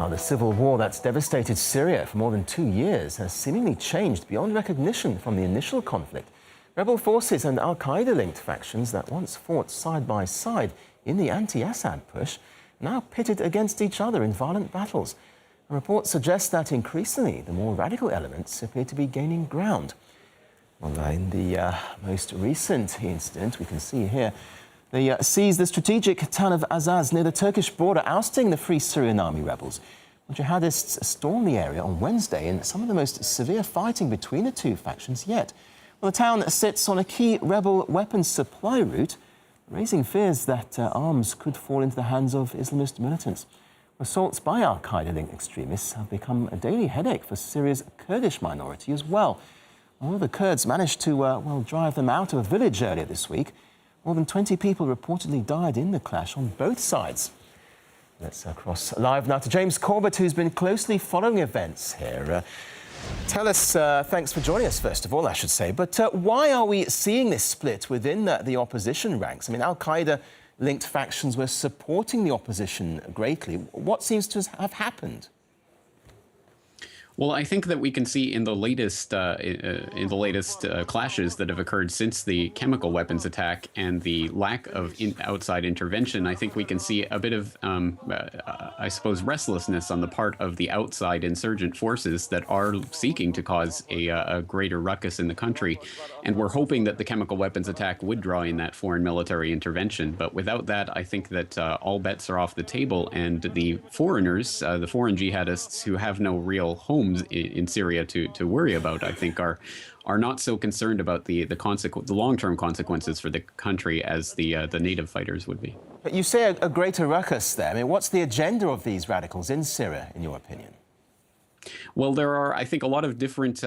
Now, the civil war that's devastated Syria for more than 2 years has seemingly changed beyond recognition from the initial conflict. Rebel forces and al-Qaeda-linked factions that once fought side by side in the anti-Assad push are now pitted against each other in violent battles. A report suggests that increasingly the more radical elements appear to be gaining ground. Well, in the most recent incident, we can see here, they seized the strategic town of Azaz near the Turkish border, ousting the Free Syrian Army rebels. Jihadists stormed the area on Wednesday in some of the most severe fighting between the two factions yet. Well, the town sits on a key rebel weapons supply route, raising fears that arms could fall into the hands of Islamist militants. Assaults by al-Qaeda-linked extremists have become a daily headache for Syria's Kurdish minority as well. Although the Kurds managed to drive them out of a village earlier this week, more than 20 people reportedly died in the clash on both sides. Let's cross live now to James Corbett, who's been closely following events here. Tell us, thanks for joining us, first of all, I should say, but why are we seeing this split within the opposition ranks? I mean, al-Qaeda-linked factions were supporting the opposition greatly. What seems to have happened? Well, I think that we can see in the latest clashes that have occurred since the chemical weapons attack and the lack of outside intervention, I think we can see a bit of, I suppose, restlessness on the part of the outside insurgent forces that are seeking to cause a greater ruckus in the country. And we're hoping that the chemical weapons attack would draw in that foreign military intervention. But without that, I think that all bets are off the table, and the foreigners, the foreign jihadists who have no real home in Syria to worry about, I think, are not so concerned about the long-term consequences for the country as the native fighters would be. But you say a greater ruckus there. I mean, what's the agenda of these radicals in Syria, in your opinion? Well, there are, I think, a lot of different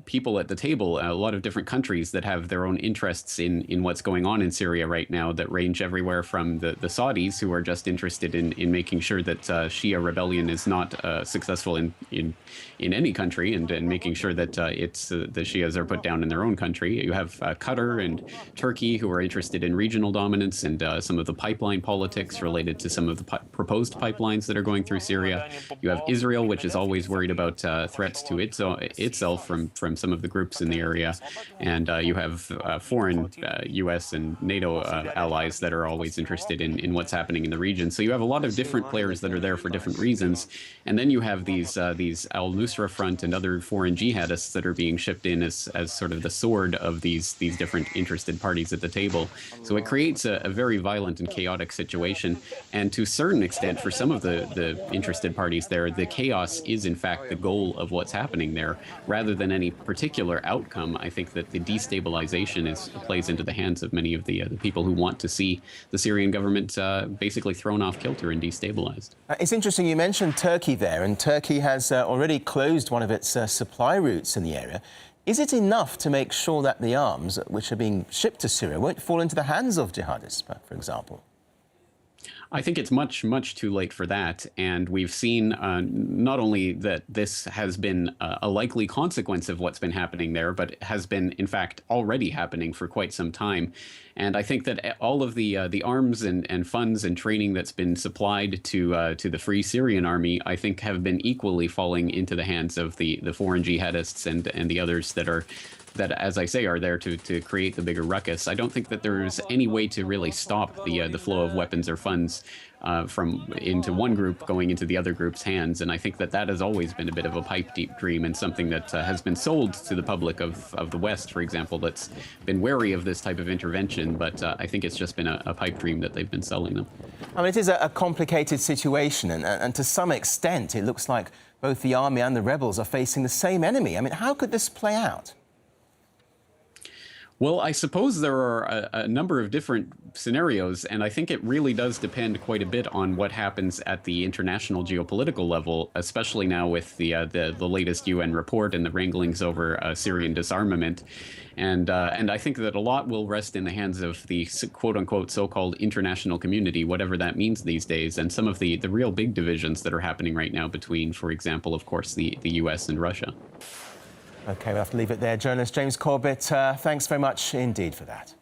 people at the table, a lot of different countries that have their own interests in what's going on in Syria right now, that range everywhere from the Saudis, who are just interested in making sure that Shia rebellion is not successful in any country, and making sure that the Shias are put down in their own country. You have Qatar and Turkey, who are interested in regional dominance and some of the pipeline politics related to some of the proposed pipelines that are going through Syria. You have Israel, which is always worried about threats to itself from some of the groups in the area, and you have foreign U.S. and NATO allies that are always interested in what's happening in the region. So you have a lot of different players that are there for different reasons, and then you have these al-Nusra Front and other foreign jihadists that are being shipped in as sort of the sword of these different interested parties at the table. So it creates a very violent and chaotic situation, and to a certain extent, for some of the interested parties there, the chaos is in fact the goal of what's happening there, rather than any particular outcome. I think that the destabilization plays into the hands of many of the people who want to see the Syrian government basically thrown off kilter and destabilized. It's interesting you mentioned Turkey there, and Turkey has already closed one of its supply routes in the area. Is it enough to make sure that the arms which are being shipped to Syria won't fall into the hands of jihadists, for example? I think it's much, much too late for that. And we've seen not only that this has been a likely consequence of what's been happening there, but has been, in fact, already happening for quite some time. And I think that all of the arms and funds and training that's been supplied to the Free Syrian Army, I think, have been equally falling into the hands of the foreign jihadists and the others that, as I say, are there to create the bigger ruckus. I don't think that there's any way to really stop the flow of weapons or funds from into one group going into the other group's hands. And I think that has always been a bit of a pipe-deep dream, and something that has been sold to the public of the West, for example, that's been wary of this type of intervention. But I think it's just been a pipe dream that they've been selling them. I mean, it is a complicated situation, and to some extent it looks like both the army and the rebels are facing the same enemy. I mean, how could this play out? Well, I suppose there are a number of different scenarios, and I think it really does depend quite a bit on what happens at the international geopolitical level, especially now with the latest UN report and the wranglings over Syrian disarmament. And I think that a lot will rest in the hands of the quote-unquote so-called international community, whatever that means these days, and some of the real big divisions that are happening right now between, for example, of course, the US and Russia. OK, we'll have to leave it there. Journalist James Corbett, thanks very much indeed for that.